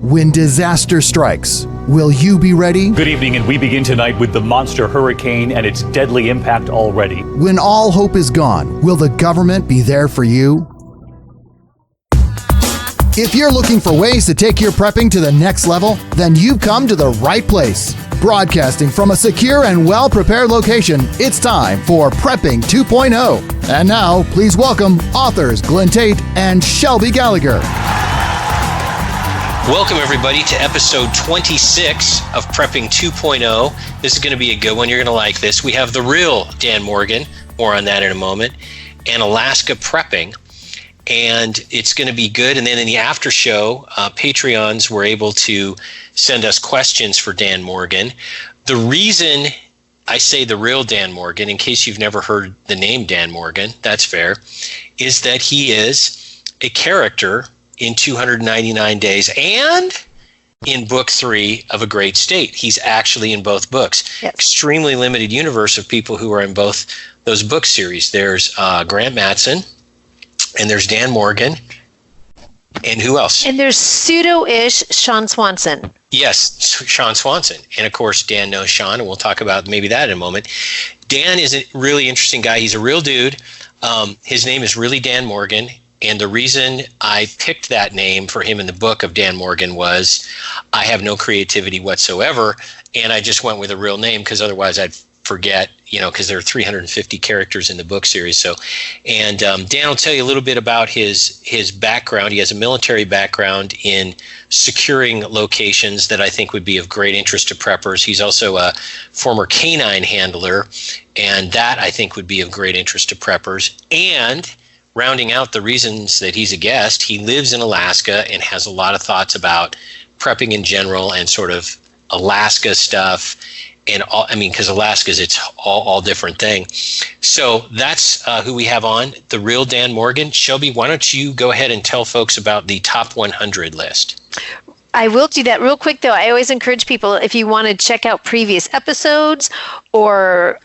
When disaster strikes, will you be ready? Good evening, and we begin tonight with the monster hurricane and its deadly impact already. When all hope is gone, will the government be there for you? If you're looking for ways to take your prepping to the next level, then you've come to the right place. Broadcasting from a secure and well-prepared location, it's time for Prepping 2.0. And now, please welcome authors Glenn Tate and Shelby Gallagher. Welcome, everybody, to episode 26 of Prepping 2.0. This is going to be a good one. You're going to like this. We have the real Dan Morgan, more on that in a moment, and Alaska Prepping, and it's going to be good. And then in the after show, Patreons were able to send us questions for Dan Morgan. The reason I say the real Dan Morgan, in case you've never heard the name Dan Morgan, that's fair, is that he is a character in 299 Days and in book 3 of A Great State. He's actually in both books. Yes. Extremely Limited universe of people who are in both those book series. There's Grant Matson, and there's Dan Morgan, and who else? And there's pseudo-ish Sean Swanson. Yes, Sean Swanson. And of course, Dan knows Sean, and we'll talk about maybe that in a moment. Dan is a really interesting guy. He's a real dude. His name is really Dan Morgan. And the reason I picked that name for him in the book of Dan Morgan was I have no creativity whatsoever, and I just went with a real name because otherwise I'd forget, because there are 350 characters in the book series. So, and Dan will tell you a little bit about his background. He has a military background in securing locations that I think would be of great interest to preppers. He's also a former canine handler, and that I think would be of great interest to preppers. And rounding out the reasons that he's a guest, he lives in Alaska and has a lot of thoughts about prepping in general and sort of Alaska stuff. And because Alaska's its all different thing. So that's who we have on, the real Dan Morgan. Shelby, why don't you go ahead and tell folks about the top 100 list? I will do that real quick, though. I always encourage people, if you want to check out previous episodes or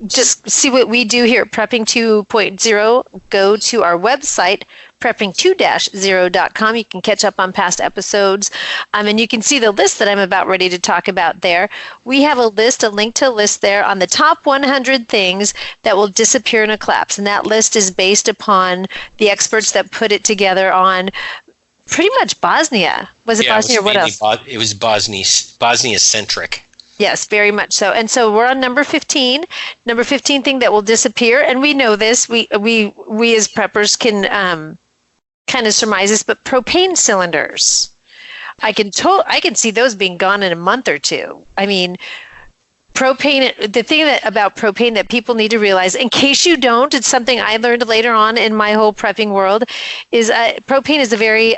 just see what we do here at Prepping 2.0, go to our website, prepping2-0.com. You can catch up on past episodes, and you can see the list that I'm about ready to talk about there. We have a link to a list there on the top 100 things that will disappear in a collapse, and that list is based upon the experts that put it together on pretty much Bosnia. Was it Bosnia or what else? It was Bosnia-centric. Yes, very much so. And so we're on number 15. Number 15 thing that will disappear, and we know this. We as preppers can kind of surmise this, but propane cylinders. I can see those being gone in a month or two. Propane, the thing about propane that people need to realize, in case you don't, it's something I learned later on in my whole prepping world, is propane is a very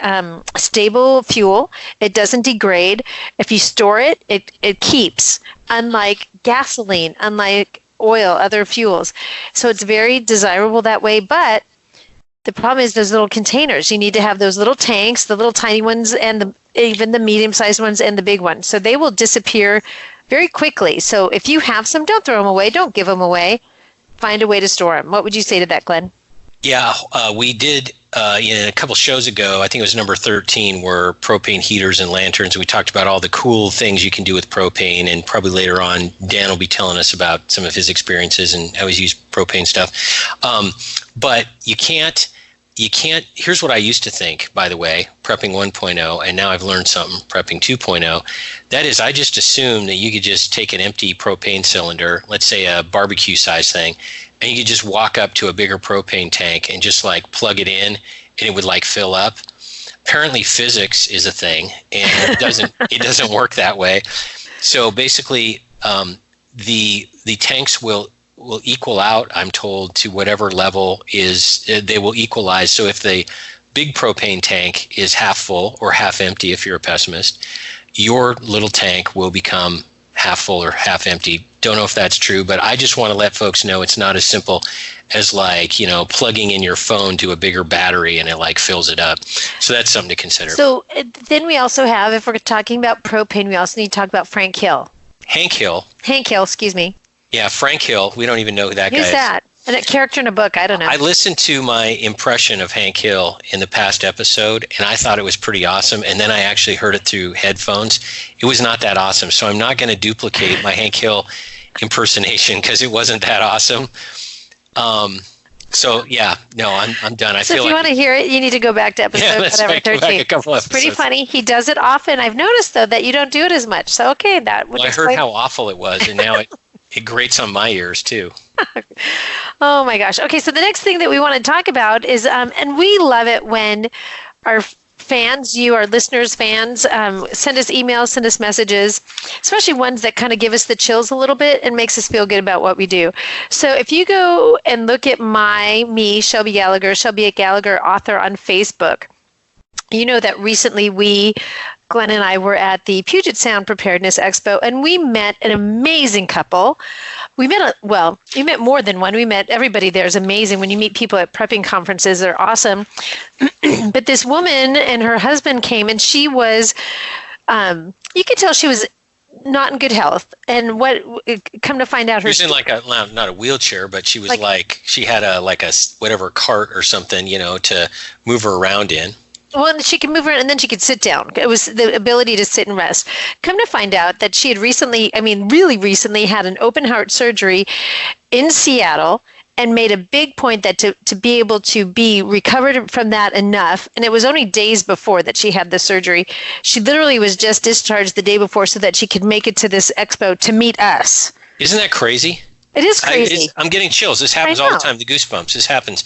stable fuel. It doesn't degrade. If you store it, it keeps, unlike gasoline, unlike oil, other fuels. So it's very desirable that way, but the problem is those little containers. You need to have those little tanks, the little tiny ones, and even the medium-sized ones and the big ones. So they will disappear very quickly. So if you have some, don't throw them away. Don't give them away. Find a way to store them. What would you say to that, Glenn? Yeah, we did in a couple shows ago, I think it was number 13, were propane heaters and lanterns. We talked about all the cool things you can do with propane, and probably later on, Dan will be telling us about some of his experiences and how he's used propane stuff. But you can't, here's what I used to think, by the way, Prepping 1.0, and now I've learned something, Prepping 2.0. That is, I just assumed that you could just take an empty propane cylinder, let's say a barbecue size thing, and you could just walk up to a bigger propane tank and just plug it in, and it would fill up. Apparently physics is a thing, and it doesn't work that way. So basically, the tanks will equal out, I'm told, to whatever level they will equalize. So if the big propane tank is half full or half empty, if you're a pessimist, your little tank will become half full or half empty. Don't know if that's true, but I just want to let folks know it's not as simple as plugging in your phone to a bigger battery and it fills it up. So that's something to consider. So then we also have, if we're talking about propane, we also need to talk about Hank Hill, excuse me. Yeah, Frank Hill. We don't even know who that guy is. Who's that? And a character in a book, I don't know. I listened to my impression of Hank Hill in the past episode, and I thought it was pretty awesome. And then I actually heard it through headphones. It was not that awesome. So I'm not going to duplicate my Hank Hill impersonation because it wasn't that awesome. So yeah, no, I'm done. I so feel if you want to hear it, you need to go back to episode whatever 13. A couple it's pretty funny. He does it often. I've noticed though that you don't do it as much. So okay, that would. Well, I heard how awful it was, and now it grates on my ears too. Oh my gosh. Okay, so the next thing that we want to talk about is, and we love it when our fans, you, our listeners, fans, send us emails, send us messages, especially ones that kind of give us the chills a little bit and makes us feel good about what we do. So if you go and look at me, Shelby Gallagher, Shelby at Gallagher author on Facebook, you know that recently Glenn and I were at the Puget Sound Preparedness Expo, and we met an amazing couple. We met more than one. We met everybody there. Is amazing. When you meet people at prepping conferences, they're awesome. But this woman and her husband came, and she was, you could tell she was not in good health. And come to find out, she was in like not a wheelchair, but she was like she had a whatever cart or something, to move her around in. Well, she could move around and then she could sit down. It was the ability to sit and rest. Come to find out that she had really recently had an open heart surgery in Seattle and made a big point that to be able to be recovered from that enough, and it was only days before that she had the surgery. She literally was just discharged the day before so that she could make it to this expo to meet us. Isn't that crazy? It is crazy. I'm getting chills. This happens all the time. The goosebumps. This happens.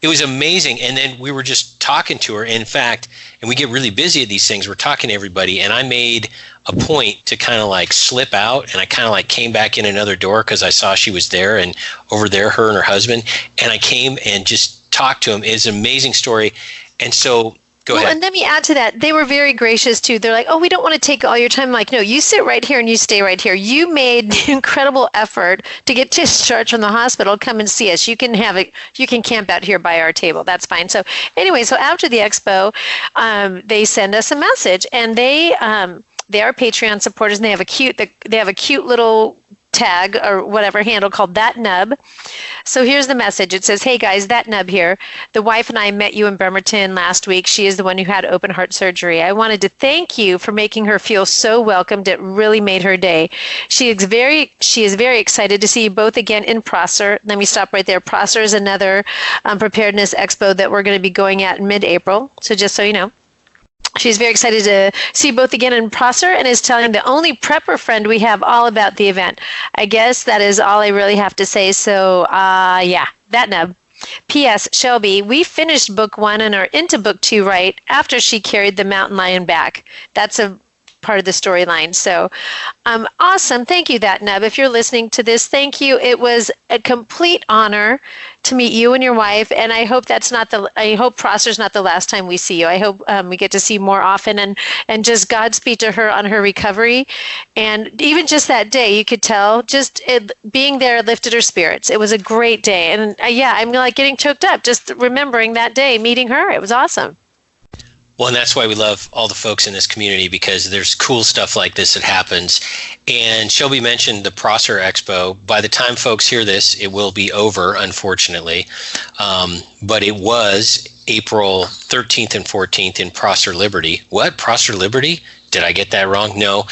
It was amazing. And then we were just talking to her. In fact, and we get really busy at these things. We're talking to everybody. And I made a point to kind of slip out. And I kind of came back in another door because I saw she was there and over there, her and her husband. And I came and just talked to him. It's an amazing story. And so go ahead. And let me add to that. They were very gracious too. They're like, oh, we don't want to take all your time. I'm like, no, you sit right here and you stay right here. You made the incredible effort to get discharged from the hospital. Come and see us. You can you can camp out here by our table. That's fine. So anyway, so after the expo, they send us a message, and they are Patreon supporters, and they have a cute little tag or whatever handle called That Nub. So here's the message. It says, hey guys, That Nub here. The wife and I met you in Bremerton last week. She is the one who had open heart surgery. I wanted to thank you for making her feel so welcomed. It really made her day. She is very excited to see you both again in Prosser. Let me stop right there. Prosser is another preparedness expo that we're going to be going at in mid-April. So just so you know. She's very excited to see both again in Prosser and is telling the only prepper friend we have all about the event. I guess that is all I really have to say. So, yeah, That Nub. P.S. Shelby, we finished book 1 and are into book 2 right after she carried the mountain lion back. That's a part of the storyline. So awesome. Thank you, That Nub. If you're listening to this, thank you. It was a complete honor to meet you and your wife, and I hope I hope Prosser's not the last time we see you. I hope we get to see you more often, and just Godspeed to her on her recovery. And even just that day, you could tell being there lifted her spirits. It was a great day. And I'm getting choked up just remembering that day, meeting her. It was awesome. Well, and that's why we love all the folks in this community, because there's cool stuff like this that happens. And Shelby mentioned the Prosser Expo. By the time folks hear this, it will be over, unfortunately. But it was April 13th and 14th in Prosser Liberty. What? Prosser Liberty? Did I get that wrong? No.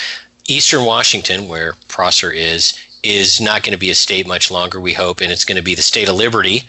Eastern Washington, where Prosser is not going to be a state much longer, we hope, and it's going to be the state of Liberty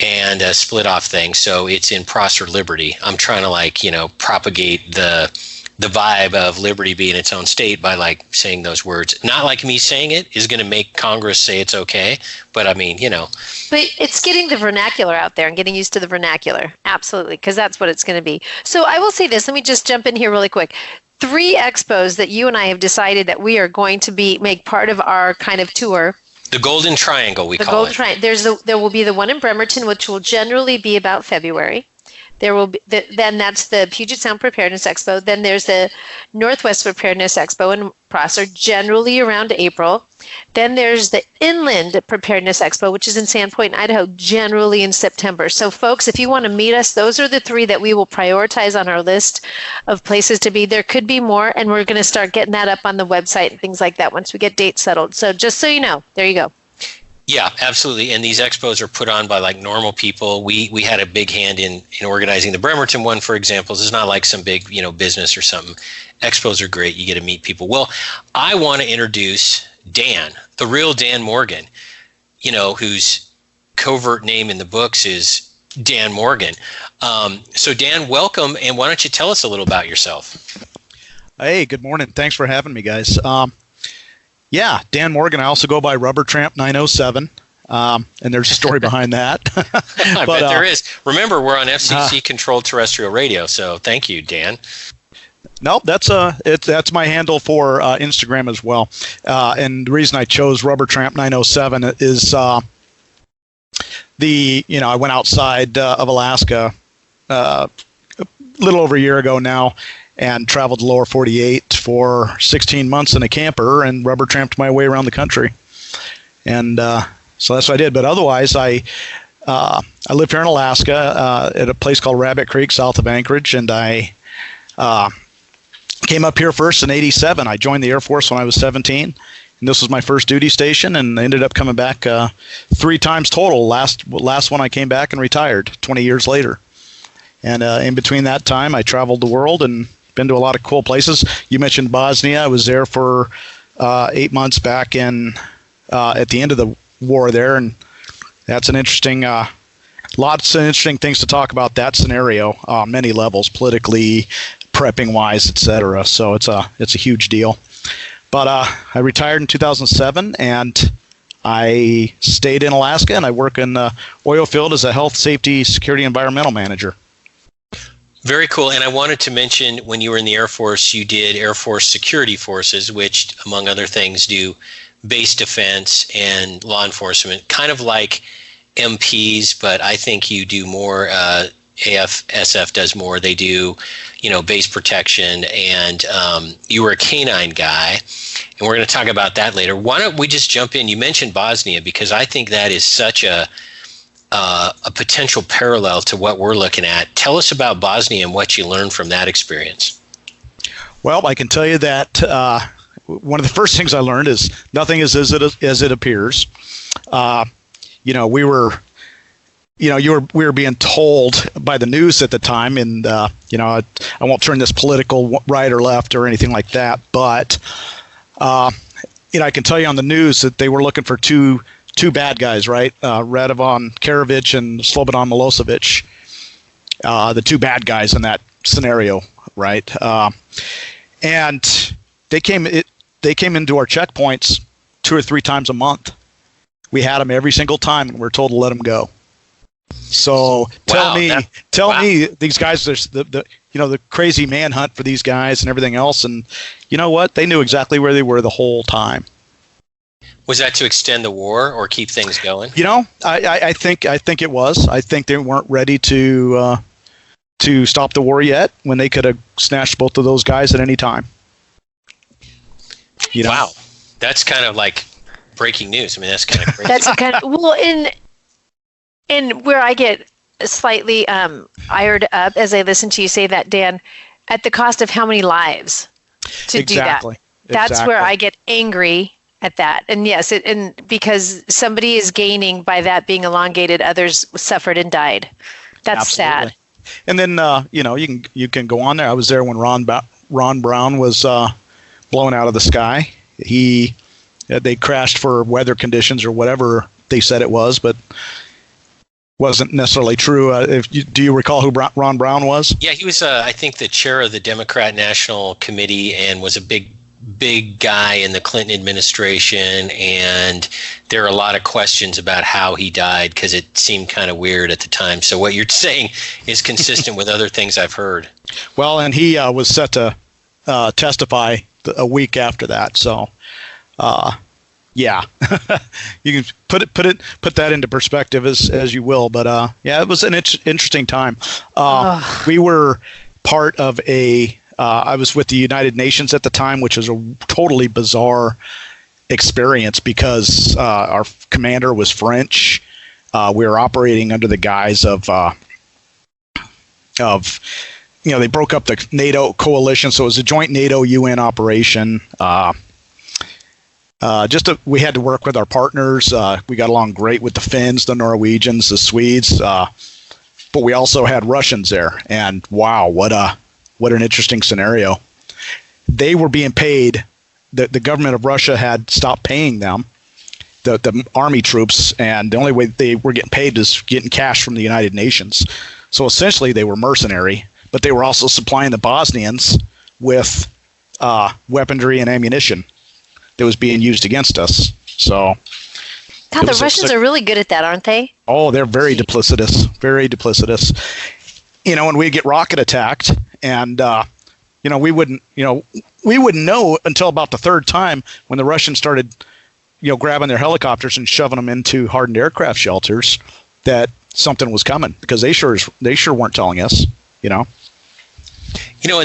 and a split off thing. So it's in Prosser Liberty. I'm trying to propagate the vibe of Liberty being its own state by saying those words. Not like me saying it is going to make Congress say it's okay, but I mean, But it's getting the vernacular out there and getting used to the vernacular. Absolutely, because that's what it's going to be. So I will say this. Let me just jump in here really quick. 3 expos that you and I have decided that we are going to make part of our kind of tour. The Golden Triangle, we call it. The Golden Triangle. There will be the one in Bremerton, which will generally be about February. There will be then that's the Puget Sound Preparedness Expo. Then there's the Northwest Preparedness Expo in Prosser, generally around April. Then there's the Inland Preparedness Expo, which is in Sandpoint, Idaho, generally in September. So folks, if you want to meet us, those are the 3 that we will prioritize on our list of places to be. There could be more, and we're going to start getting that up on the website and things like that once we get dates settled. So just so you know, there you go. Yeah, absolutely. And these expos are put on by like normal people. We had a big hand in organizing the Bremerton one, for example. It's not like some big, business or something. Expos are great. You get to meet people. Well, I want to introduce Dan, the real Dan Morgan, whose covert name in the books is Dan Morgan. So Dan, welcome. And why don't you tell us a little about yourself? Hey, good morning. Thanks for having me, guys. Yeah, Dan Morgan. I also go by Rubber Tramp 907, and there's a story behind that. I bet there is. Remember, we're on FCC-controlled terrestrial radio, so thank you, Dan. Nope, that's my handle for Instagram as well. And the reason I chose Rubber Tramp 907 is I went outside of Alaska a little over a year ago now, and traveled the lower 48 for 16 months in a camper and rubber tramped my way around the country. And so that's what I did. But otherwise, I live here in Alaska at a place called Rabbit Creek, south of Anchorage. And I came up here first in '87. I joined the Air Force when I was 17. And this was my first duty station, and I ended up coming back 3 times total. Last one I came back and retired 20 years later. And in between that time, I traveled the world and been to a lot of cool places. You mentioned Bosnia. I was there for 8 months back in at the end of the war there, and that's an interesting, lots of interesting things to talk about that scenario, many levels, politically, prepping wise, etc. So it's a huge deal. But I retired in 2007, and I stayed in Alaska, and I work in the oil field as a health, safety, security, environmental manager. Very cool. And I wanted to mention, when you were in the Air Force, you did Air Force Security Forces, which, among other things, do base defense and law enforcement, kind of like MPs, but I think you do more. AFSF does more. They do, base protection, and you were a canine guy, and we're going to talk about that later. Why don't we just jump in? You mentioned Bosnia, because I think that is such a potential parallel to what we're looking at. Tell us about Bosnia and what you learned from that experience. Well, I can tell you that one of the first things I learned is nothing is as it appears. We were being told by the news at the time, and I won't turn this political right or left or anything like that, but I can tell you on the news that they were looking for two bad guys, right? Radovan Karadzic and Slobodan Milosevic, the 2 bad guys in that scenario, right? And they came into our checkpoints 2 or 3 times a month. We had them every single time, and we're told to let them go. So tell me, these guys, there's the crazy manhunt for these guys and everything else, and you know what? They knew exactly where they were the whole time. Was that to extend the war or keep things going? I think it was. I think they weren't ready to stop the war yet, when they could have snatched both of those guys at any time. Wow, that's kind of like breaking news. I mean, that's kind of crazy. That's kind of and where I get slightly ired up as I listen to you say that, Dan, at the cost of how many lives to do that. That's where I get angry at that. And yes, and because somebody is gaining by that being elongated, others suffered and died. That's sad. And then you can go on there. I was there when Ron Brown was blown out of the sky. They crashed for weather conditions or whatever they said it was, but wasn't necessarily true. Do you recall who Ron Brown was? Yeah, he was, I think, the chair of the Democrat National Committee, and was a big guy in the Clinton administration. And there are a lot of questions about how he died, because it seemed kind of weird at the time. So what you're saying is consistent with other things I've heard. Well, and he was set to testify a week after that. So, yeah, you can put that into perspective as you will. But yeah, it was an interesting time. We were part of I was with the United Nations at the time, which was a totally bizarre experience, because our commander was French. We were operating under the guise of they broke up the NATO coalition, so it was a joint NATO-UN operation. we had to work with our partners. We got along great with the Finns, the Norwegians, the Swedes, but we also had Russians there. And wow, what an interesting scenario. They were being paid. The government of Russia had stopped paying them, the army troops, and the only way they were getting paid is getting cash from the United Nations. So essentially, they were mercenary, but they were also supplying the Bosnians with weaponry and ammunition that was being used against us. So, God, the Russians are really good at that, aren't they? Oh, they're very duplicitous, very duplicitous. And we'd get rocket attacked, and we wouldn't know until about the third time when the Russians started, grabbing their helicopters and shoving them into hardened aircraft shelters that something was coming, because they sure weren't telling us, and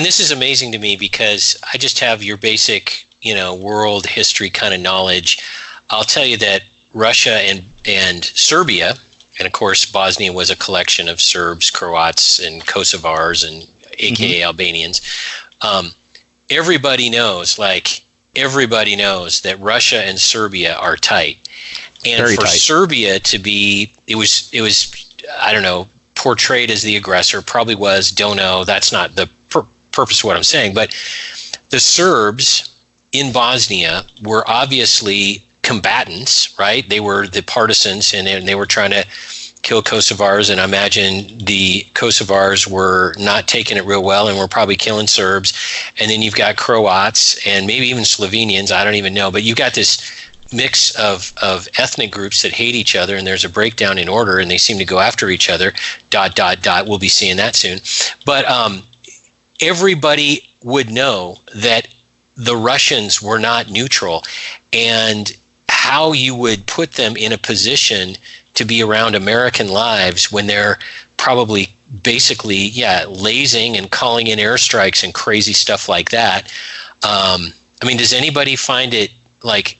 this is amazing to me because I just have your basic, world history kind of knowledge. I'll tell you that Russia and Serbia, and of course Bosnia was a collection of Serbs, Croats, and Kosovars, and AKA Albanians. Everybody knows that Russia and Serbia are tight. And very for tight. Serbia to be, it was, I don't know, portrayed as the aggressor, probably was, don't know, that's not the purpose of what I'm saying, but the Serbs in Bosnia were obviously combatants, right? They were the partisans, and they were trying to kill Kosovars, and I imagine the Kosovars were not taking it real well and were probably killing Serbs. And then you've got Croats and maybe even Slovenians, I don't even know, but you've got this mix of ethnic groups that hate each other, and there's a breakdown in order, and they seem to go after each other, ... We'll be seeing that soon. But everybody would know that the Russians were not neutral, and how you would put them in a position to be around American lives when they're probably basically, lazing and calling in airstrikes and crazy stuff like that. Does anybody find it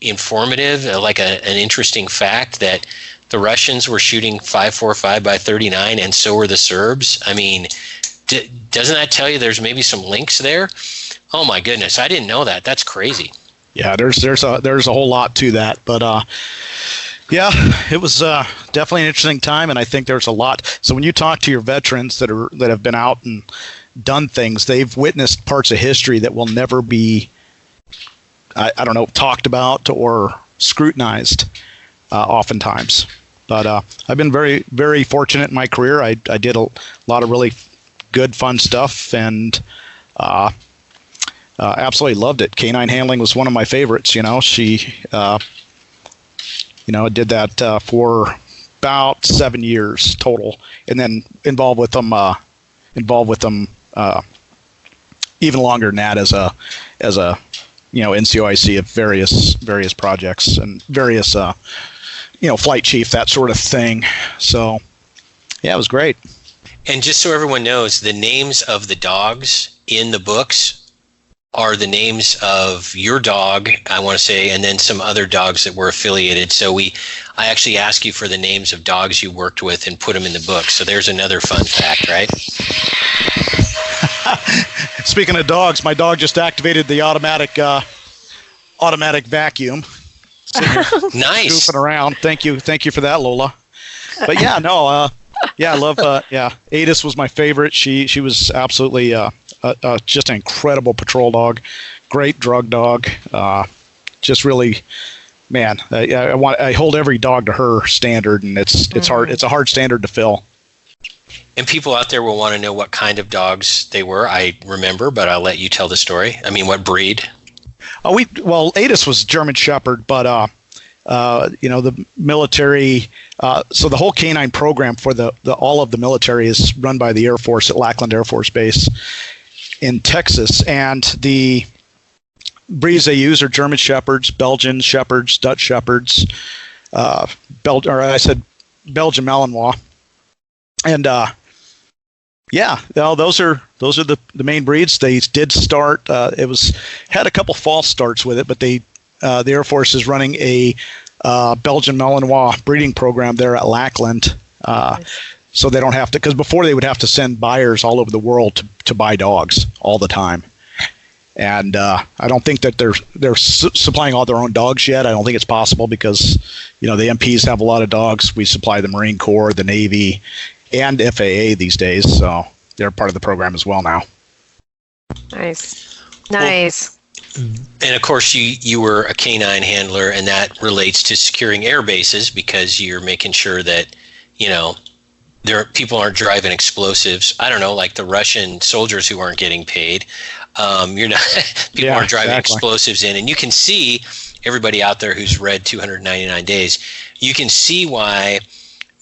informative, an interesting fact that the Russians were shooting 5.45 by 39 and so were the Serbs? Doesn't that tell you there's maybe some links there? Oh my goodness, I didn't know that. That's crazy. Yeah, there's a whole lot to that, but it was definitely an interesting time, and I think there's a lot. So when you talk to your veterans that have been out and done things, they've witnessed parts of history that will never be, I don't know, talked about or scrutinized oftentimes. But I've been very, very fortunate in my career. I did a lot of really good, fun stuff, and absolutely loved it. Canine handling was one of my favorites. She, did that for about 7 years total, and then involved with them even longer than that as a NCOIC of various projects and various flight chief, that sort of thing. So yeah, it was great. And just so everyone knows, the names of the dogs in the books are the names of your dog, I want to say, and then some other dogs that were affiliated. So I actually ask you for the names of dogs you worked with and put them in the book. So there's another fun fact, right? Speaking of dogs, my dog just activated the automatic vacuum. Nice. Goofing around. Thank you for that, Lola. But I love. Adis was my favorite. She was absolutely just an incredible patrol dog, great drug dog. Just really, man. I hold every dog to her standard, and it's hard. It's a hard standard to fill. And people out there will want to know what kind of dogs they were. I remember, but I'll let you tell the story. What breed? Adis was German Shepherd, but the military. So the whole canine program for all of the military is run by the Air Force at Lackland Air Force Base in Texas, and the breeds they use are German Shepherds, Belgian Shepherds, Dutch Shepherds, Belgian Malinois, and those are the main breeds. They did start. Had a couple false starts with it, but the Air Force is running a Belgian Malinois breeding program there at Lackland. So they don't have to, because before they would have to send buyers all over the world to buy dogs all the time. And I don't think that they're supplying all their own dogs yet. I don't think it's possible because, the MPs have a lot of dogs. We supply the Marine Corps, the Navy, and FAA these days. So they're part of the program as well now. Nice. And of course, you were a canine handler, and that relates to securing air bases because you're making sure that, people aren't driving explosives. I don't know, like the Russian soldiers who aren't getting paid. You're not. People aren't driving explosives in, and you can see everybody out there who's read 299 Days. You can see why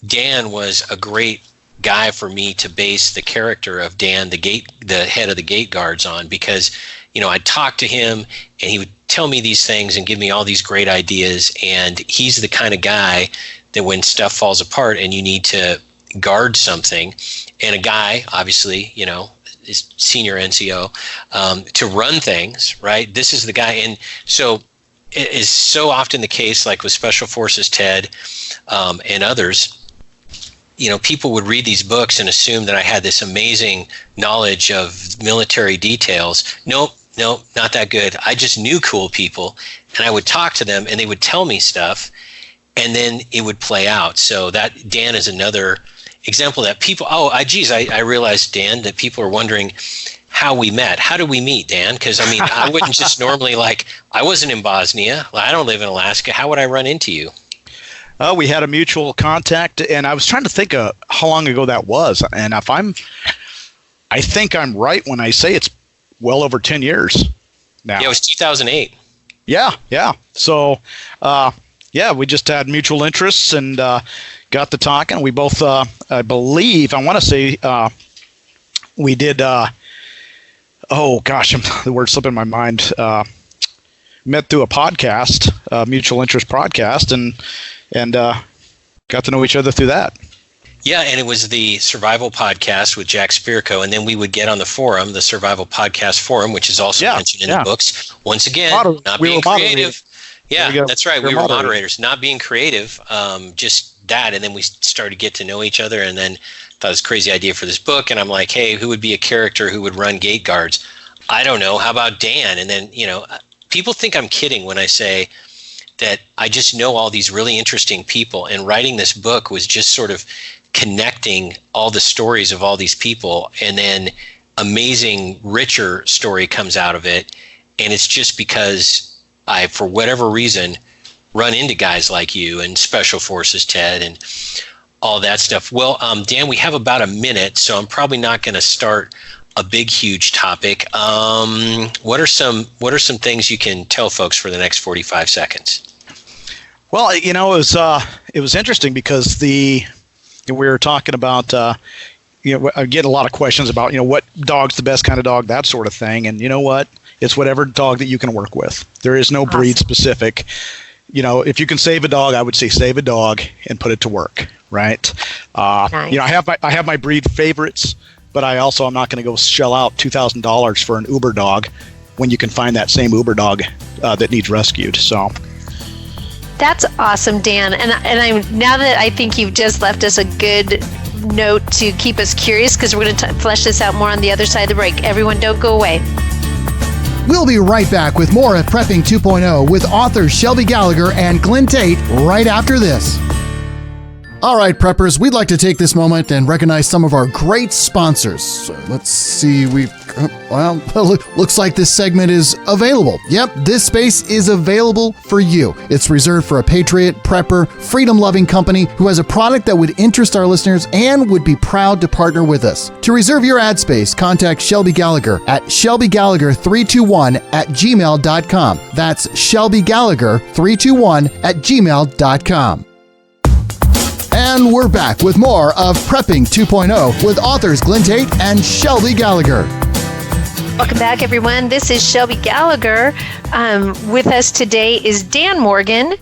Dan was a great guy for me to base the character of Dan, the head of the gate guards, on, because I'd talk to him and he would tell me these things and give me all these great ideas, and he's the kind of guy that when stuff falls apart and you need to guard something, and a guy obviously is senior NCO to run things, right? This is the guy. And so it is so often the case, like with Special Forces Ted and others, people would read these books and assume that I had this amazing knowledge of military details. Nope, not that good. I just knew cool people, and I would talk to them and they would tell me stuff, and then it would play out. So that Dan is another example that people, I realized, Dan, that people are wondering how we met. How did we meet, Dan? Because I wouldn't just normally, I wasn't in Bosnia. I don't live in Alaska. How would I run into you? We had a mutual contact, and I was trying to think of how long ago that was. And I think I'm right when I say it's well over 10 years now. Yeah, it was 2008. Yeah. So, we just had mutual interests and got to talking. We both, I believe, I want to say we did, the word's slipping my mind, met through a podcast, mutual interest podcast, and got to know each other through that. Yeah, and it was the Survival Podcast with Jack Spirko, and then we would get on the forum, the Survival Podcast Forum, which is also mentioned in the books. Once again, not being creative. Yeah, that's right. We were moderators, not being creative, just that. And then we started to get to know each other, and then thought it was a crazy idea for this book. And I'm like, hey, who would be a character who would run gate guards? I don't know. How about Dan? And then, people think I'm kidding when I say that I just know all these really interesting people, and writing this book was just sort of connecting all the stories of all these people, and then amazing, richer story comes out of it. And it's just because I, for whatever reason, run into guys like you and Special Forces Ted and all that stuff. Well, Dan, we have about a minute, so I'm probably not going to start a big, huge topic. What are some things you can tell folks for the next 45 seconds? Well, it was interesting because we were talking about, I get a lot of questions about, what dog's the best kind of dog, that sort of thing. And you know what? It's whatever dog that you can work with. There is no breed specific. If you can save a dog, I would say save a dog and put it to work, right? Nice. I have my breed favorites, but I'm not going to go shell out $2,000 for an Uber dog when you can find that same Uber dog that needs rescued. So that's awesome, Dan. And now that I think you've just left us a good note to keep us curious, because we're going to flesh this out more on the other side of the break. Everyone, don't go away. We'll be right back with more of Prepping 2.0 with authors Shelby Gallagher and Glenn Tate right after this. All right, preppers, we'd like to take this moment and recognize some of our great sponsors. Let's see, looks like this segment is available. Yep, this space is available for you. It's reserved for a patriot, prepper, freedom-loving company who has a product that would interest our listeners and would be proud to partner with us. To reserve your ad space, contact Shelby Gallagher at shelbygallagher321@gmail.com. That's Shelby Gallagher321@gmail.com. And we're back with more of Prepping 2.0 with authors Glenn Tate and Shelby Gallagher. Welcome back, everyone. This is Shelby Gallagher. With us today is Dan Morgan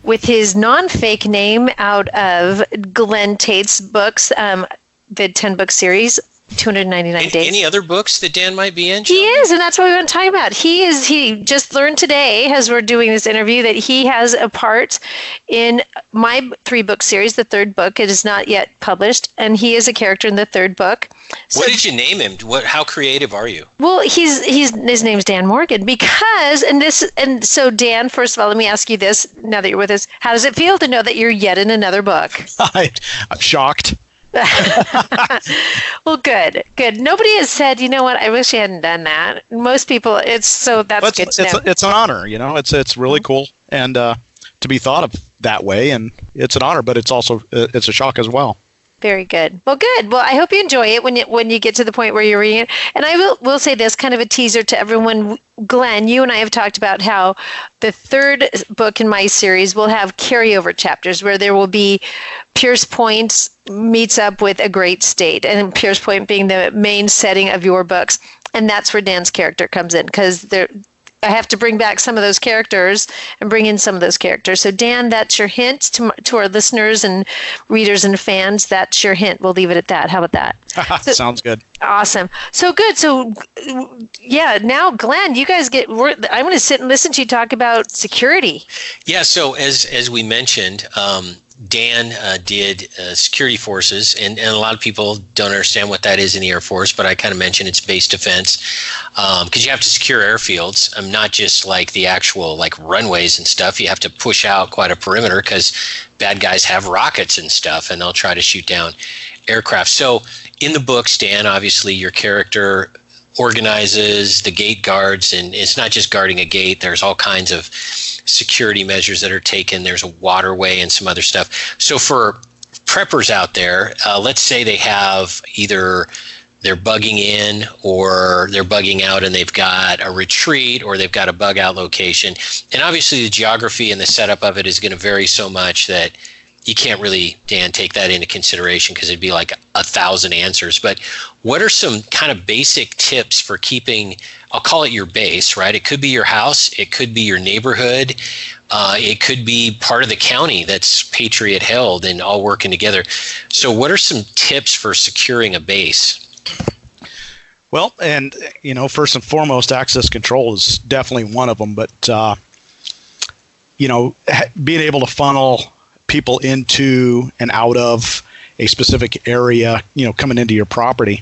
with his non-fake name out of Glenn Tate's books, the 10-book series, 299 days. Any other books that Dan might be in? He is, and that's what we want to talk about. He just learned today, as we're doing this interview, that he has a part in my 3-book series, the 3rd book. It is not yet published, and he is a character in the 3rd book. So, what did you name him? How creative are you? Well, his name's Dan Morgan because, and so Dan, first of all, let me ask you this, now that you're with us, how does it feel to know that you're yet in another book? I'm shocked. Well, good. Nobody has said, you know what, I wish I hadn't done that. Most people, that's good to know. It's an honor, it's really cool, and to be thought of that way, and it's an honor, but it's also it's a shock as well. Very good. Well, good. Well, I hope you enjoy it when you get to the point where you're reading it. And I will say this, kind of a teaser to everyone. Glenn, you and I have talked about how the 3rd book in my series will have carryover chapters where there will be Pierce Point meets up with a great state, and Pierce Point being the main setting of your books. And that's where Dan's character comes in, because I have to bring back some of those characters and bring in some of those characters. So, Dan, that's your hint to our listeners and readers and fans. That's your hint. We'll leave it at that. How about that? Sounds good. Awesome. So good. So, yeah, now, Glenn, you guys I'm going to sit and listen to you talk about security. Yeah, so as we mentioned, Dan did Security Forces, and a lot of people don't understand what that is in the Air Force, but I kind of mentioned it's base defense, because you have to secure airfields, not just like the actual like runways and stuff. You have to push out quite a perimeter because bad guys have rockets and stuff, and they'll try to shoot down aircraft. So in the book, Dan, obviously your character organizes the gate guards, and it's not just guarding a gate. There's all kinds of security measures that are taken. There's a waterway and some other stuff. So for preppers out there, let's say they have either they're bugging in or they're bugging out, and they've got a retreat or they've got a bug out location. And obviously the geography and the setup of it is going to vary so much that you can't really, Dan, take that into consideration because it'd be like 1,000 answers. But what are some kind of basic tips for keeping, I'll call it your base, right? It could be your house. It could be your neighborhood. It could be part of the county that's Patriot held and all working together. So what are some tips for securing a base? Well, and, first and foremost, access control is definitely one of them. But, being able to funnel people into and out of a specific area, coming into your property,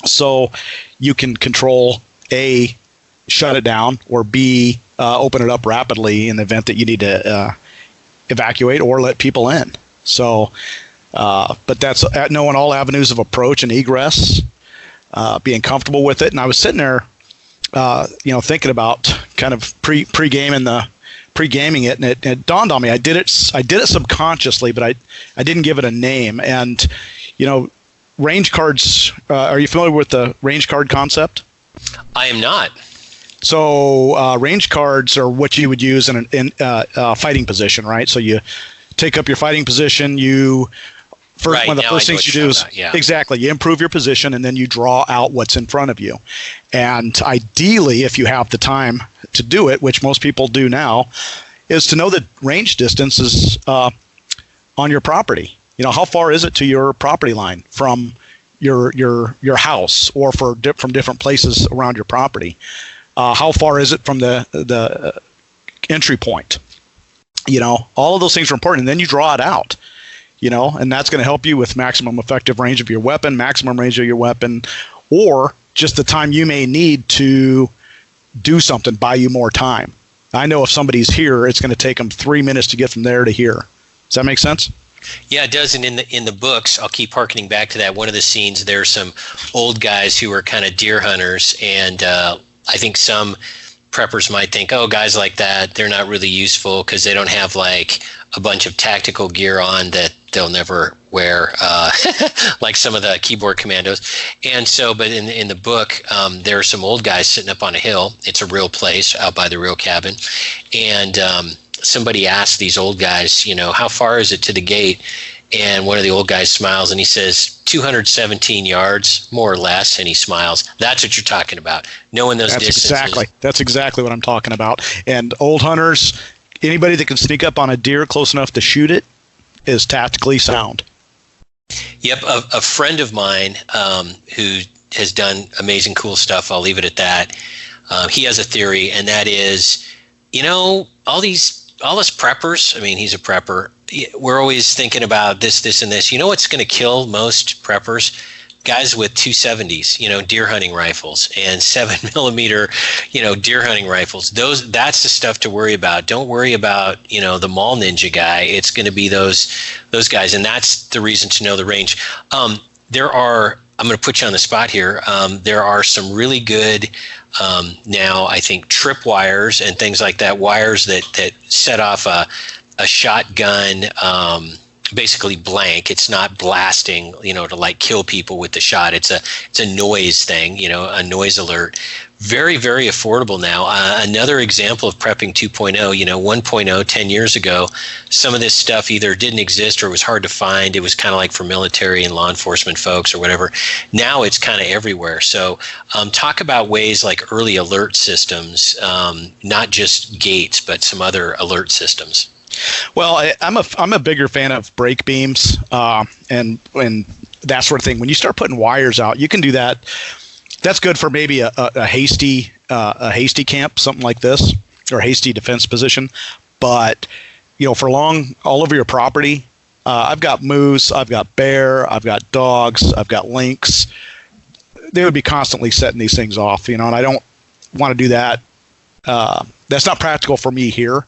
so you can control A, shut it down, or B, open it up rapidly in the event that you need to evacuate or let people in. So, but that's knowing all avenues of approach and egress, being comfortable with it. And I was sitting there, thinking about kind of pre-gaming it, and it dawned on me. I did it subconsciously, but I didn't give it a name. And range cards. Are you familiar with the range card concept? I am not. So range cards are what you would use in a fighting position, right? So you take up your fighting position. One of the first things you do is exactly, you improve your position, and then you draw out what's in front of you. And ideally, if you have the time to do it, which most people do now, is to know the range distances on your property. How far is it to your property line from your house, or from different places around your property? How far is it from the entry point? All of those things are important, and then you draw it out. And that's going to help you with maximum effective range of your weapon, maximum range of your weapon, or just the time you may need to do something, buy you more time. I know if somebody's here, it's going to take them 3 minutes to get from there to here. Does that make sense? Yeah, it does. And in the books, I'll keep harkening back to that. One of the scenes, there's some old guys who are kind of deer hunters, and I think some preppers might think, oh, guys like that, they're not really useful because they don't have like a bunch of tactical gear on that they'll never wear, like some of the keyboard commandos. And so, but in the book, there are some old guys sitting up on a hill. It's a real place out by the real cabin. And somebody asked these old guys, how far is it to the gate? And one of the old guys smiles and he says, 217 yards, more or less, and he smiles. That's what you're talking about, knowing those distances. That's exactly what I'm talking about. And old hunters, anybody that can sneak up on a deer close enough to shoot it is tactically sound. Yep, a friend of mine who has done amazing, cool stuff. I'll leave it at that. He has a theory, and that is, all us preppers. I mean, he's a prepper. We're always thinking about this, and this. You know what's going to kill most preppers? Guys with 270s, deer hunting rifles, and 7mm, deer hunting rifles. That's the stuff to worry about. Don't worry about, the mall ninja guy. It's going to be those guys, and that's the reason to know the range. I'm going to put you on the spot here. There are some really good now, I think, tripwires and things like that, wires that set off a shotgun, basically blank. It's not blasting, to like kill people with the shot. It's a noise thing, a noise alert. Very, very affordable now. Another example of prepping 2.0, 1.0, 10 years ago, some of this stuff either didn't exist or was hard to find. It was kind of like for military and law enforcement folks or whatever. Now it's kind of everywhere. So talk about ways like early alert systems, not just gates, but some other alert systems. Well, I'm a bigger fan of brake beams and that sort of thing. When you start putting wires out, you can do that. That's good for maybe a hasty camp, something like this, or a hasty defense position. But for long, all over your property, I've got moose, I've got bear, I've got dogs, I've got lynx. They would be constantly setting these things off, and I don't want to do that. That's not practical for me here.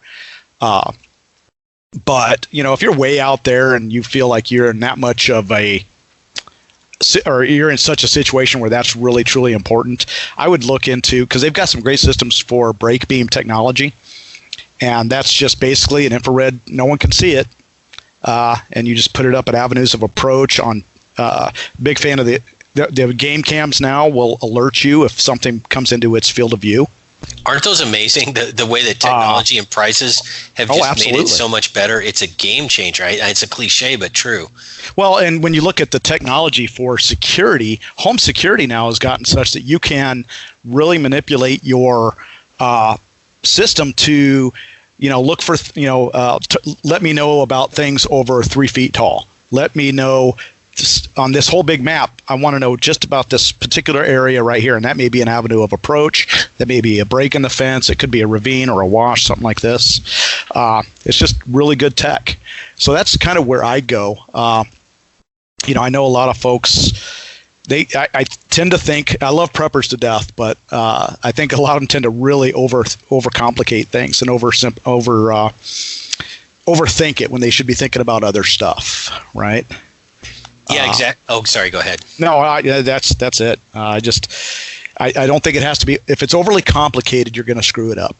But, if you're way out there and you feel like you're in that much of or you're in such a situation where that's really, truly important, I would look into, because they've got some great systems for brake beam technology. And that's just basically an infrared, no one can see it. And you just put it up at avenues of approach on, big fan of the game cams now will alert you if something comes into its field of view. Aren't those amazing? The way that technology and prices have just made it so much better. It's a game changer. It's a cliche, but true. Well, and when you look at the technology for security, home security now has gotten such that you can really manipulate your system to, look for, let me know about things over 3 feet tall. Let me know. On this whole big map, I want to know just about this particular area right here, and that may be an avenue of approach. That may be a break in the fence. It could be a ravine or a wash, something like this. It's just really good tech. So that's kind of where I go. I know a lot of folks. I tend to think, I love preppers to death, but I think a lot of them tend to really overcomplicate things and overthink it when they should be thinking about other stuff, right? Yeah, exactly. Oh, sorry. Go ahead. No, that's it. I don't think it has to be. If it's overly complicated, you're going to screw it up.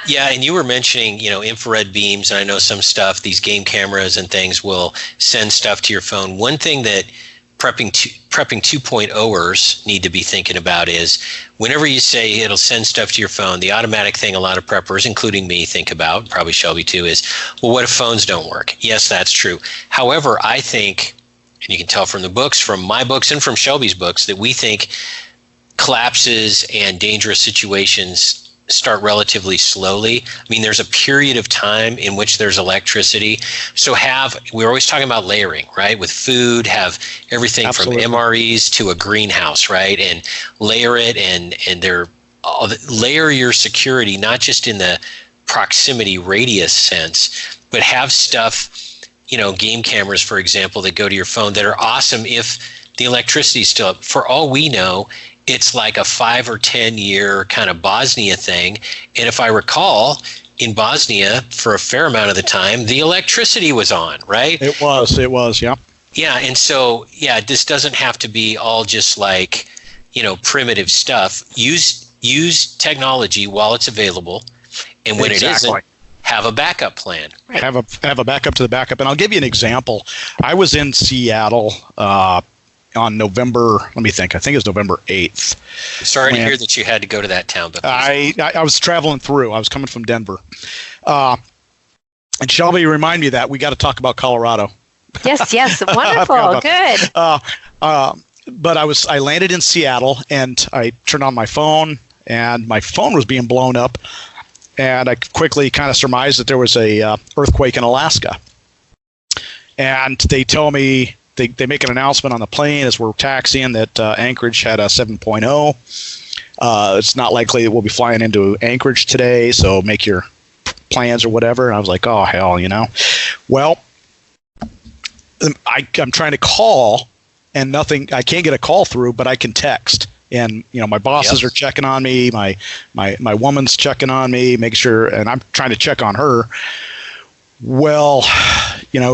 Yeah, and you were mentioning, infrared beams, and I know some stuff. These game cameras and things will send stuff to your phone. One thing that prepping 2.0ers need to be thinking about is whenever you say it'll send stuff to your phone, the automatic thing a lot of preppers, including me, think about, probably Shelby too, is, well, what if phones don't work? Yes, that's true. However, I think, and you can tell from the books, from my books and from Shelby's books, that we think collapses and dangerous situations start relatively slowly. I mean, there's a period of time in which there's electricity. So we're always talking about layering, right? With food, have everything Absolutely. From MREs to a greenhouse, right? And layer it and layer your security, not just in the proximity radius sense, but have stuff, game cameras, for example, that go to your phone that are awesome if the electricity's still up. For all we know, it's like a 5 or 10 year kind of Bosnia thing. And if I recall, in Bosnia, for a fair amount of the time, the electricity was on, right? It was, yeah. Yeah, and so, this doesn't have to be all just like, primitive stuff. Use technology while it's available, and when it isn't, have a backup plan. Right. Have a backup to the backup. And I'll give you an example. I was in Seattle on November, let me think, I think it was November 8th. Sorry to hear that you had to go to that town. But I was traveling through. I was coming from Denver. And Shelby, remind me of that. We got to talk about Colorado. Yes. Wonderful. Good. But I landed in Seattle, and I turned on my phone, and my phone was being blown up. And I quickly kind of surmised that there was a earthquake in Alaska. And they they make an announcement on the plane as we're taxiing that Anchorage had a 7.0. It's not likely that we'll be flying into Anchorage today, so make your plans or whatever. And I was like, oh, hell, Well, I'm trying to call, and nothing. I can't get a call through, but I can text. And my bosses are checking on me. My woman's checking on me, making sure, and I'm trying to check on her. Well,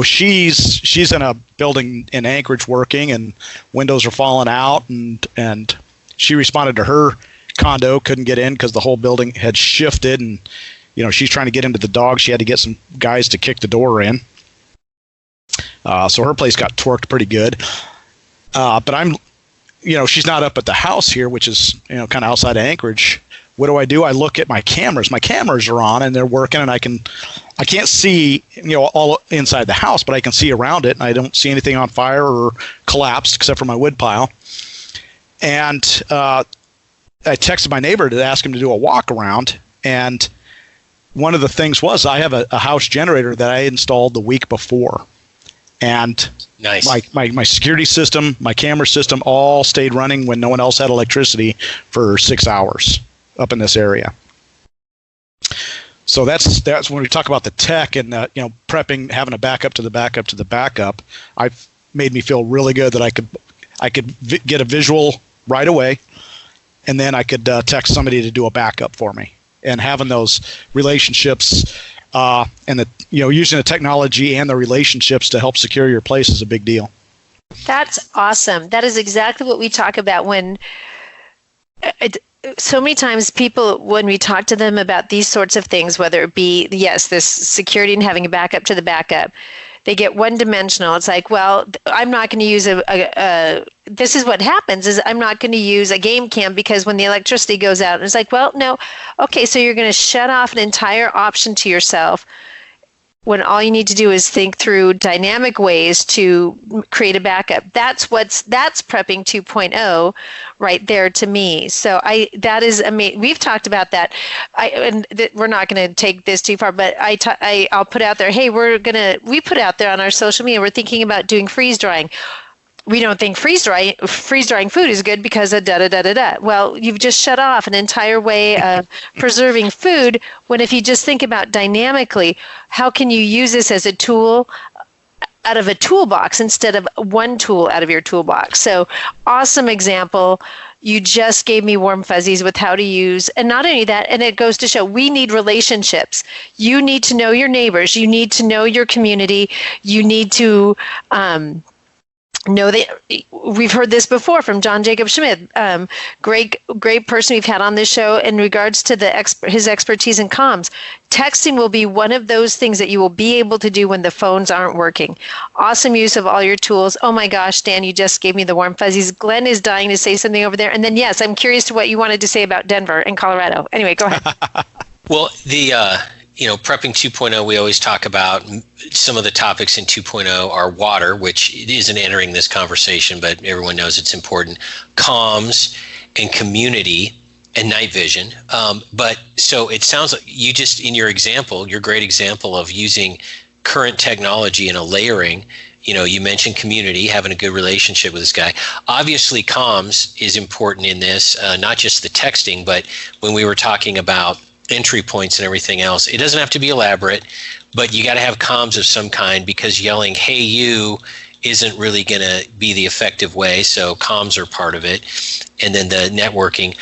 she's in a building in Anchorage working, and windows are falling out, and she responded to her condo, couldn't get in because the whole building had shifted, and she's trying to get into the dog. She had to get some guys to kick the door in. So her place got torqued pretty good. But I'm, she's not up at the house here, which is, kind of outside of Anchorage. What do? I look at my cameras. My cameras are on and they're working, and I can't see, all inside the house, but I can see around it, and I don't see anything on fire or collapsed except for my wood pile. And I texted my neighbor to ask him to do a walk around, and one of the things was I have a house generator that I installed the week before, and nice. my security system, my camera system, all stayed running when no one else had electricity for 6 hours up in this area. So that's when we talk about the tech and prepping, having a backup to the backup to the backup. I've made me feel really good that I could get a visual right away, and then I could text somebody to do a backup for me. And having those relationships and using the technology and the relationships to help secure your place is a big deal. That's awesome. That is exactly what we talk about when so many times people, when we talk to them about these sorts of things, whether it be, yes, this security and having a backup to the backup, they get one-dimensional. It's like, well, I'm not going to use this is what happens is I'm not going to use a game cam because when the electricity goes out, and it's like, well, no, okay, so you're going to shut off an entire option to yourself when all you need to do is think through dynamic ways to create a backup. That's prepping 2.0 right there to me. So that is amazing. We've talked about that. We're not going to take this too far, but I'll put out there, hey, we put out there on our social media, we're thinking about doing freeze drying. We don't think freeze drying food is good because of da-da-da-da-da. Well, you've just shut off an entire way of preserving food when if you just think about dynamically, how can you use this as a tool out of a toolbox instead of one tool out of your toolbox? So awesome example. You just gave me warm fuzzies with how to use, and not only that, and it goes to show we need relationships. You need to know your neighbors. You need to know your community. You need to know that we've heard this before from John Jacob Schmidt, great person we've had on this show in regards to his expertise in comms. Texting will be one of those things that you will be able to do when the phones aren't working. Awesome use of all your tools. Oh my gosh, Dan, you just gave me the warm fuzzies. Glenn is dying to say something over there. And then, yes, I'm curious to what you wanted to say about Denver and Colorado. Anyway, go ahead. Well, the prepping 2.0, we always talk about some of the topics in 2.0 are water, which isn't entering this conversation, but everyone knows it's important, comms and community and night vision. But so it sounds like you just, in your example, your great example of using current technology and a layering, you mentioned community, having a good relationship with this guy. Obviously, comms is important in this, not just the texting, but when we were talking about entry points and everything else, it doesn't have to be elaborate, but you got to have comms of some kind because yelling, hey, you, isn't really going to be the effective way. So comms are part of it. And then the networking.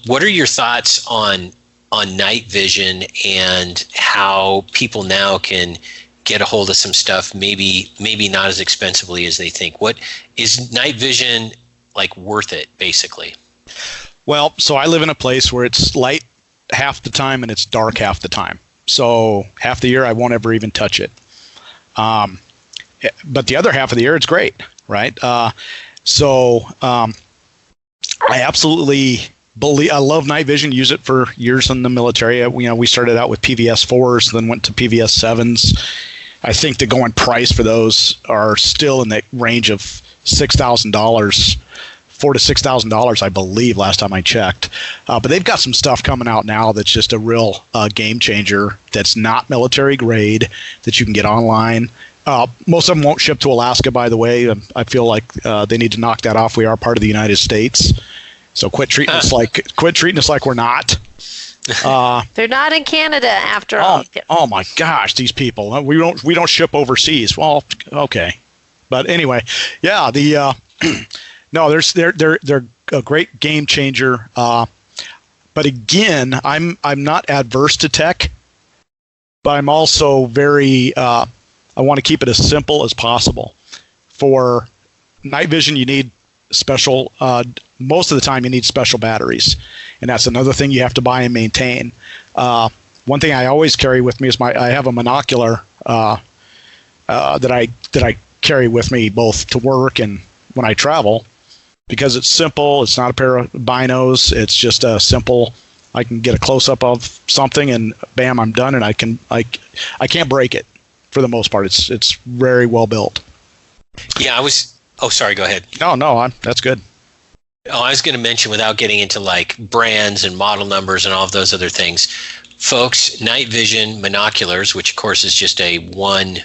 What are your thoughts on night vision and how people now can get a hold of some stuff, maybe not as expensively as they think? What is night vision like worth it, basically? Well, so I live in a place where it's light half the time and it's dark half the time. So half the year I won't ever even touch it. But the other half of the year it's great, right? So I absolutely I love night vision. Use it for years in the military. We started out with PVS 4s, then went to PVS 7s. I think the going price for those are still in the range of $6,000. $4,000 to $6,000, I believe, last time I checked. But they've got some stuff coming out now that's just a real game changer. That's not military grade. That you can get online. Most of them won't ship to Alaska, by the way. I feel like they need to knock that off. We are part of the United States, so quit treating us like we're not. They're not in Canada after all. Oh my gosh, these people! We don't ship overseas. Well, okay, but anyway, yeah. No, they're a great game changer. But again, I'm not adverse to tech, but I'm also very. I want to keep it as simple as possible. For night vision, you need special. Most of the time, you need special batteries, and that's another thing you have to buy and maintain. One thing I always carry with me is I have a monocular that I carry with me both to work and when I travel, because it's simple. It's not a pair of binos. It's just a simple. I can get a close up of something, and bam, I'm done. And I can't break it for the most part. It's very well built. Yeah, Oh, sorry. Go ahead. No, that's good. Oh, I was going to mention, without getting into like brands and model numbers and all of those other things, folks, night vision monoculars, which of course is just a one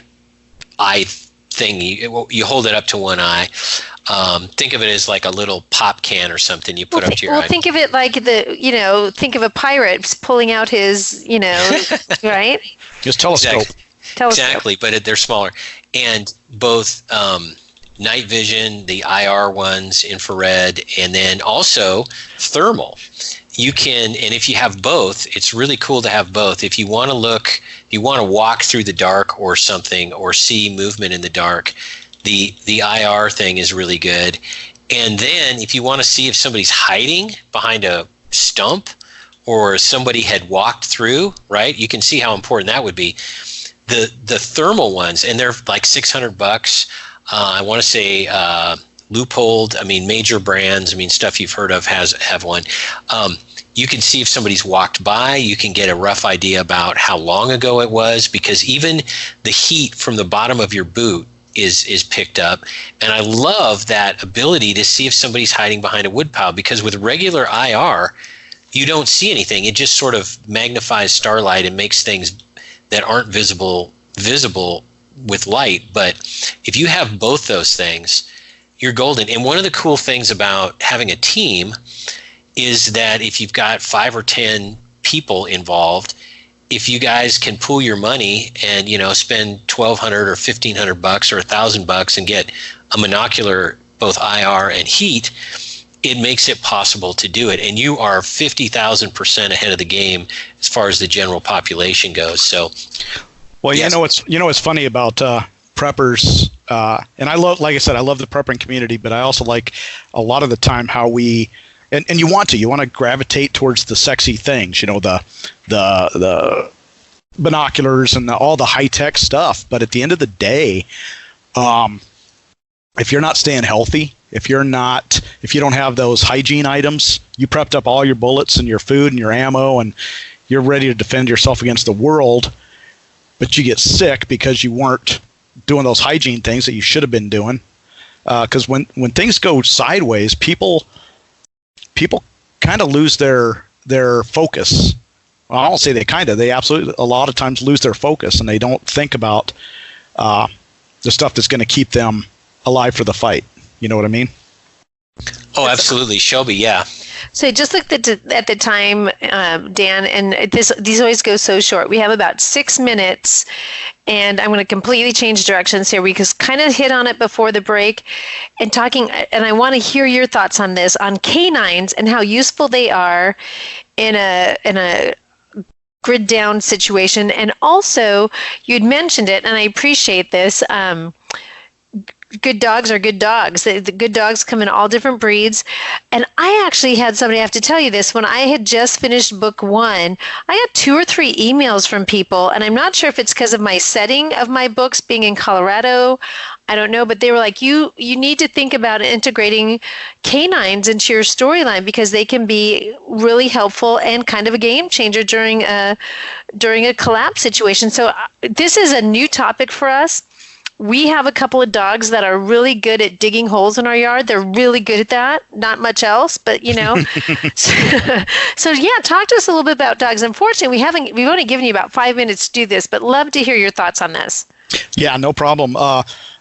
eye thing. You hold it up to one eye. Think of it as like a little pop can or something you put up to your eye. Well, think of it like think of a pirate pulling out his, right? Just telescope. Exactly, but they're smaller. And both night vision, the IR ones, infrared, and then also thermal. You can, and if you have both, it's really cool to have both. If you want to walk through the dark or something, or see movement in the dark, the IR thing is really good. And then if you want to see if somebody's hiding behind a stump or somebody had walked through, right? You can see how important that would be. The thermal ones, and they're like $600. I want to say Loophole. I mean, major brands. I mean, stuff you've heard of have one. You can see if somebody's walked by. You can get a rough idea about how long ago it was, because even the heat from the bottom of your boot is picked up. And I love that ability to see if somebody's hiding behind a woodpile, because with regular IR, you don't see anything. It just sort of magnifies starlight and makes things that aren't visible with light. But if you have both those things, you're golden. And one of the cool things about having a team is that if you've got 5 or 10 people involved, if you guys can pool your money and spend $1,200 or $1,500 or $1,000 and get a monocular, both IR and heat, it makes it possible to do it. And you are 50,000% ahead of the game as far as the general population goes. So, well, yes. what's funny about preppers, and I love the prepping community, but I also like a lot of the time how we, and you want to gravitate towards the sexy things, the binoculars and all the high tech stuff. But at the end of the day, if you're not staying healthy, if you don't have those hygiene items, you prepped up all your bullets and your food and your ammo, and you're ready to defend yourself against the world, but you get sick because you weren't doing those hygiene things that you should have been doing. Because when things go sideways, people kind of lose their focus. Well, I don't say they absolutely, a lot of times lose their focus, and they don't think about the stuff that's going to keep them alive for the fight. You know what I mean? Oh, absolutely. Shelby, yeah. So just looked at the time, Dan, and these always go so short. We have about 6 minutes, and I'm going to completely change directions here. We just kind of hit on it before the break and I want to hear your thoughts on this, on canines and how useful they are in a grid down situation. And also, you'd mentioned it, and I appreciate this, good dogs are good dogs. The good dogs come in all different breeds. And I actually had somebody, I have to tell you this, when I had just finished book 1, I had 2 or 3 emails from people, and I'm not sure if it's because of my setting of my books being in Colorado, I don't know, but they were like, you need to think about integrating canines into your storyline, because they can be really helpful and kind of a game changer during a collapse situation. So this is a new topic for us. We have a couple of dogs that are really good at digging holes in our yard. They're really good at that. Not much else, but So yeah, talk to us a little bit about dogs. Unfortunately, we've only given you about 5 minutes to do this, but love to hear your thoughts on this. Yeah, no problem.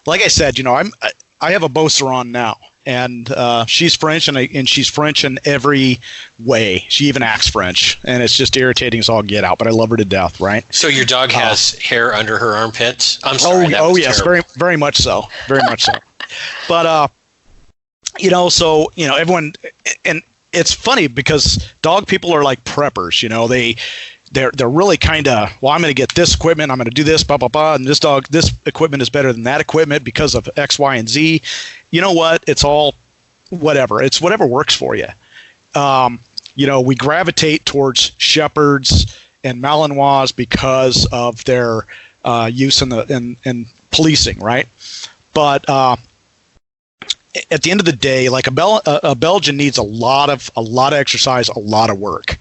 Like I said, I have a Beauceron now, and she's French, and she's French in every way. She even acts French, and it's just irritating as all get out. But I love her to death, right? So your dog has hair under her armpits? I'm sorry. Oh yes, very very much so, very much so. But everyone, and it's funny because dog people are like preppers. They're really kind of, well, I'm going to get this equipment, I'm going to do this, blah, blah, blah, and this equipment is better than that equipment because of X, Y, and Z. You know what? It's all whatever. It's whatever works for you. We gravitate towards Shepherds and Malinois because of their use in policing, right? But at the end of the day, like a Belgian needs a lot of exercise, a lot of work.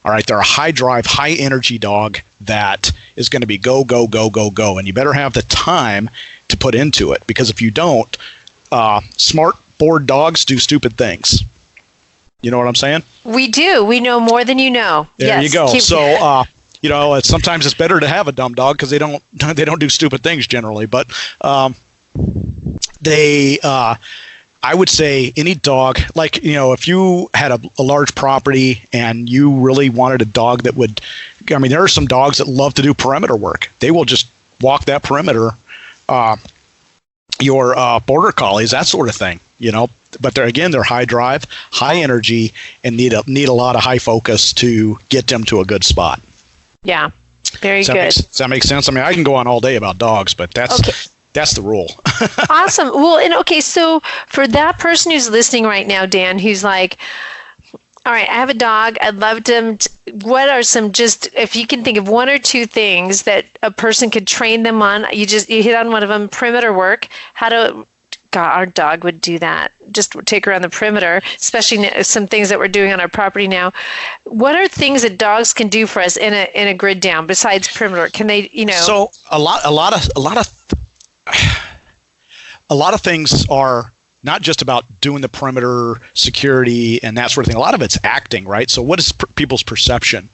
All right, they're a high drive, high energy dog that is going to be go, go, go, go, go. And you better have the time to put into it, because if you don't, smart, bored dogs do stupid things. You know what I'm saying? We do. We know more than you know. There you go. So, sometimes it's better to have a dumb dog because they don't do stupid things generally. But I would say any dog, like, if you had a large property and you really wanted a dog that would, there are some dogs that love to do perimeter work. They will just walk that perimeter, your border collies, that sort of thing, But they're high drive, high energy, and need a lot of high focus to get them to a good spot. Yeah, very good. Does that make sense? I can go on all day about dogs, but that's... Okay. That's the rule. Awesome. Well, so for that person who's listening right now, Dan, who's like, all right, I have a dog. I'd love to. What are some, just if you can think of one or two things that a person could train them on? You hit on one of them, perimeter work. God, our dog would do that. Just take her on the perimeter, especially some things that we're doing on our property now. What are things that dogs can do for us in a grid down besides perimeter? Can they, So a lot of things are not just about doing the perimeter security and that sort of thing. A lot of it's acting, right? So what is people's perception?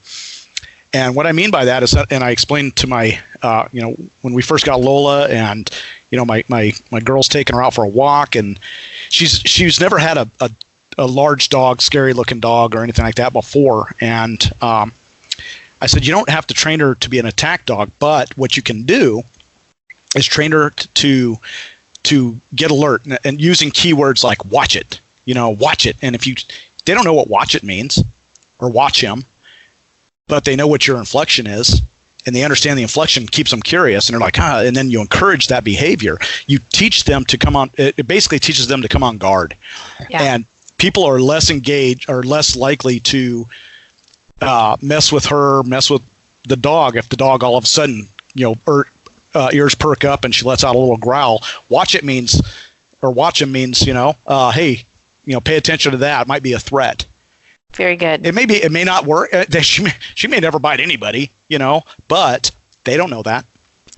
And what I mean by that is that, and I explained to my, when we first got Lola, and my girl's taking her out for a walk, and she's never had a large dog, scary looking dog or anything like that before. And I said, you don't have to train her to be an attack dog, but what you can do is train her to get alert, and using keywords like watch it, watch it. And they don't know what watch it means or watch him, but they know what your inflection is, and they understand the inflection keeps them curious, and they're like, and then you encourage that behavior. You teach them to come on. It basically teaches them to come on guard. Yeah. And people are less engaged or less likely to mess with the dog if the dog all of a sudden, ears perk up and she lets out a little growl. Watch him means, hey, pay attention to that. It might be a threat. Very good. It may not work. She may never bite anybody, but they don't know that.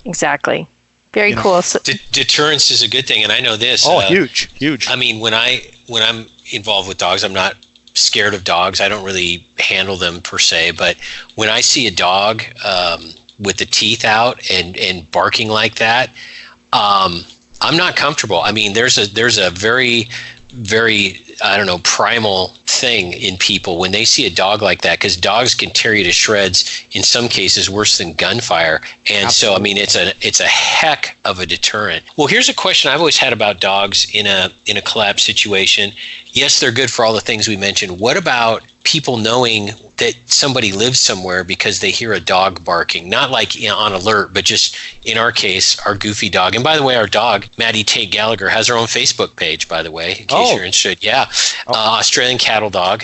Exactly. Very cool. So, deterrence is a good thing, and I know this. Oh, huge. When I'm involved with dogs, I'm not scared of dogs. I don't really handle them per se, but when I see a dog with the teeth out and barking like that, I'm not comfortable. There's a very, very, primal thing in people when they see a dog like that, because dogs can tear you to shreds, in some cases worse than gunfire. And Absolutely. So, it's a heck of a deterrent. Well, here's a question I've always had about dogs in a collapse situation. Yes, they're good for all the things we mentioned. What about people knowing that somebody lives somewhere because they hear a dog barking? Not like on alert, but just in our case, our goofy dog. And by the way, our dog, Maddie Tate Gallagher, has her own Facebook page, by the way, in case you're interested. Yeah. Australian cattle dog.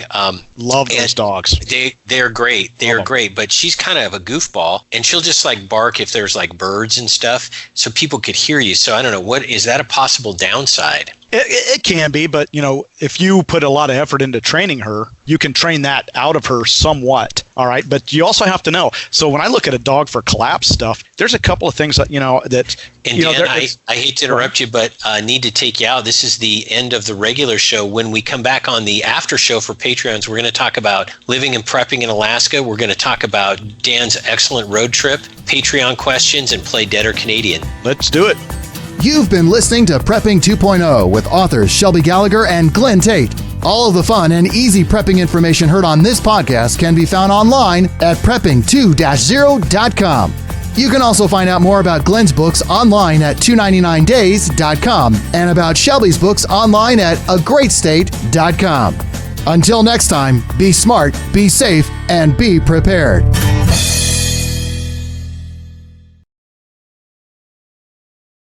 Love those dogs. They're great. They're great. But she's kind of a goofball, and she'll just like bark if there's like birds and stuff, so people could hear you. So I don't know, what is that a possible downside? It can be, but if you put a lot of effort into training her, you can train that out of her somewhat. All right, but you also have to know. So when I look at a dog for collapse stuff, there's a couple of things that that. And Dan, I hate to interrupt you, but need to take you out. This is the end of the regular show. When we come back on the after show for Patreons, we're going to talk about living and prepping in Alaska. We're going to talk about Dan's excellent road trip, Patreon questions, and play Dead or Canadian. Let's do it. You've been listening to Prepping 2.0 with authors Shelby Gallagher and Glenn Tate. All of the fun and easy prepping information heard on this podcast can be found online at prepping2-0.com. You can also find out more about Glenn's books online at 299days.com and about Shelby's books online at agreatstate.com. Until next time, be smart, be safe, and be prepared.